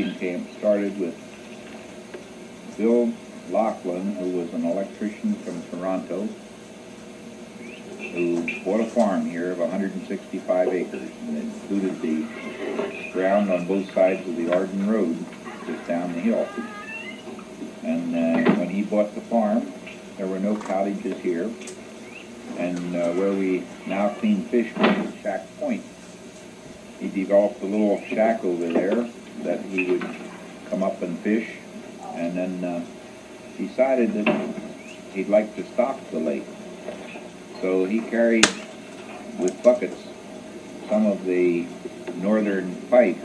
fishing camp started with Bill Laughlin, who was an electrician from Toronto, who bought a farm here of 165 acres, and it included the ground on both sides of the Arden Road, just down the hill. And when he bought the farm, there were no cottages here, and where we now clean fish from Shack Point, he developed a little shack over there that he would come up and fish, and then decided that he'd like to stock the lake. So he carried with buckets some of the northern pike,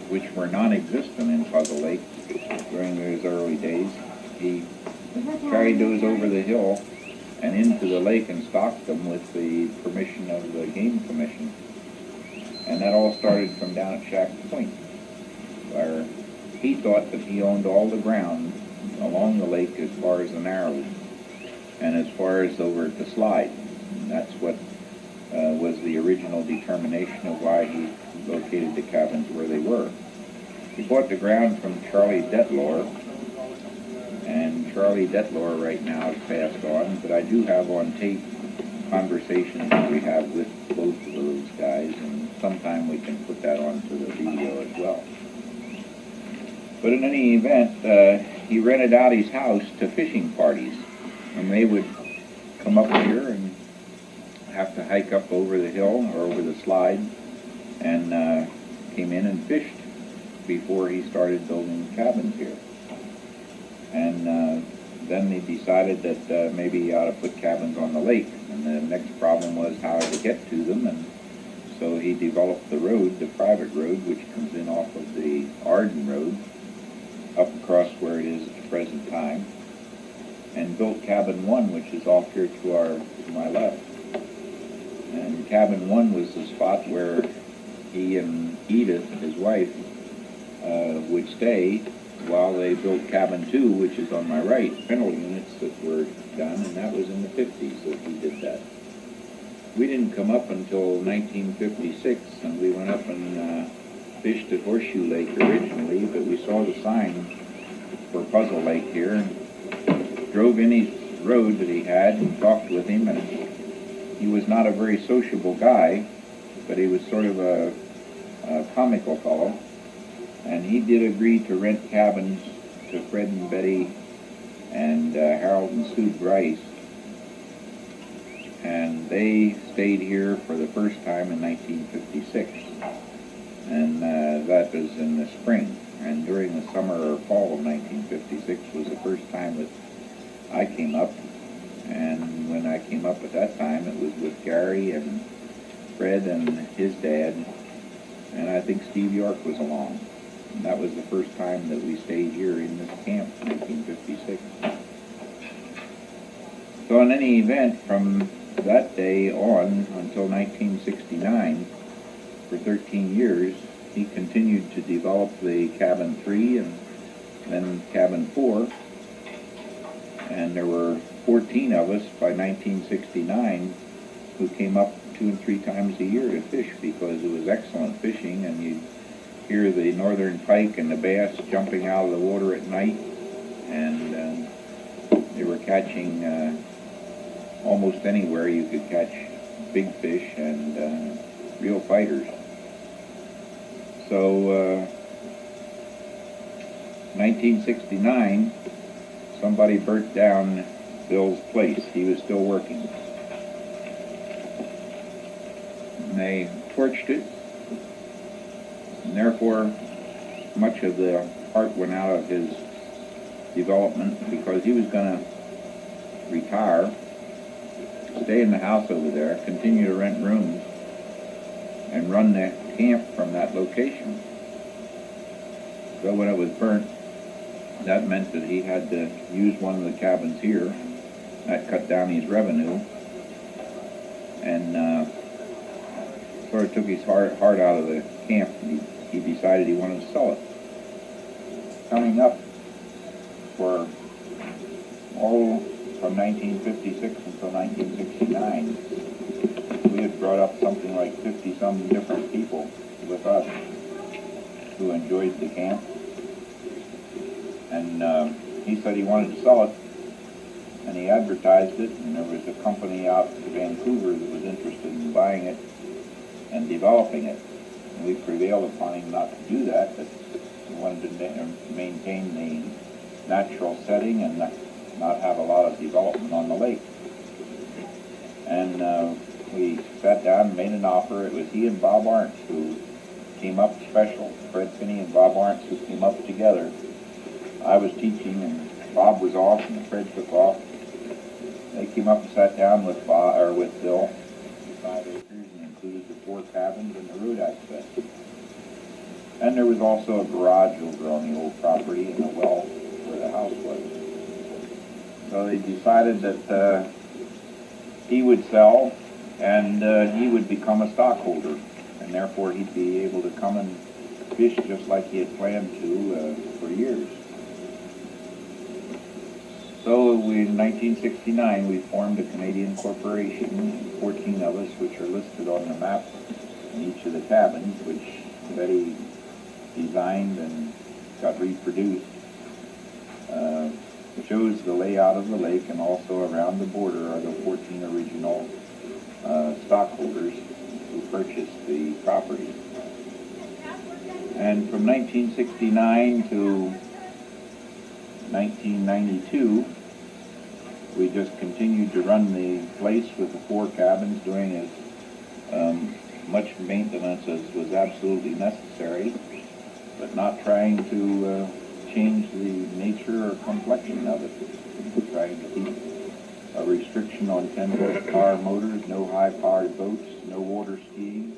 which were non-existent in Puzzle Lake during those early days. He carried those over the hill and into the lake and stocked them with the permission of the Game Commission. And that all started from down at Shack Point, where he thought that he owned all the ground along the lake as far as the narrows and as far as over at the slide. And that's what was the original determination of why he located the cabins where they were. He bought the ground from Charlie Ditlow, and Charlie Ditlow right now is passed on, but I do have on tape conversations that we have with both of those guys, and sometime we can put that onto the video as well. But in any event, he rented out his house to fishing parties, and they would come up here and have to hike up over the hill or over the slide, and came in and fished before he started building cabins here. And then he decided that maybe he ought to put cabins on the lake, and the next problem was how to get to them, and so he developed the road, the private road, which comes in off of the Arden Road, up across where it is at the present time, and built Cabin 1, which is off here to my left. And Cabin 1 was the spot where he and Edith, his wife, would stay while they built Cabin 2, which is on my right, rental units that were done, and that was in the 50s that he did that. We didn't come up until 1956, and we went up and fished at Horseshoe Lake originally, but we saw the sign for Puzzle Lake here, and drove in his road that he had and talked with him, and he was not a very sociable guy, but he was sort of a comical fellow, and he did agree to rent cabins to Fred and Betty and Harold and Sue Bryce, and they stayed here for the first time in 1956, and that was in the spring, and during the summer or fall of 1956 was the first time that I came up, and when I came up at that time it was with Gary and Fred and his dad, and I think Steve York was along. And that was the first time that we stayed here in this camp in 1956. So in any event, from that day on until 1969, for 13 years, he continued to develop the Cabin 3 and then Cabin 4. And there were 14 of us by 1969 who came up 2 and 3 times a year to fish, because it was excellent fishing, and you'd hear the northern pike and the bass jumping out of the water at night, and they were catching almost anywhere you could catch big fish and real fighters. So 1969, somebody burnt down Bill's place. He was still working. And they torched it, and therefore much of the heart went out of his development, because he was going to retire, stay in the house over there, continue to rent rooms, and run the camp from that location. So when it was burnt, that meant that he had to use one of the cabins here. That cut down his revenue, and sort of took his heart out of the camp. He decided he wanted to sell it. Coming up for all from 1956 until 1969, we had brought up something like 50-some different people with us. who enjoyed the camp. And he said he wanted to sell it, and he advertised it, and there was a company out in Vancouver that was interested in buying it and developing it. And we prevailed upon him not to do that, but he wanted to maintain the natural setting and not have a lot of development on the lake. And we sat down and made an offer. It was he and Bob Arntz who came up special. Fred Finney and Bob Arntz who came up together. I was teaching and Bob was off and Fred took off. They came up and sat down with Bill, 5 acres, and included the 4 cabins and the road access. And there was also a garage over on the old property and a well where the house was. So they decided that he would sell and he would become a stockholder, and therefore he'd be able to come and fish just like he had planned to for years. So in 1969 we formed a Canadian corporation, 14 of us, which are listed on the map in each of the cabins, which Betty designed and got reproduced. It shows the layout of the lake, and also around the border are the 14 original stockholders who purchased the property. And from 1969 to 1992, we just continued to run the place with the 4 cabins, doing as much maintenance as was absolutely necessary, but not trying to change the nature or complexion of it. Trying to keep a restriction on 10 horsepower motors, no high-powered boats, no water skiing,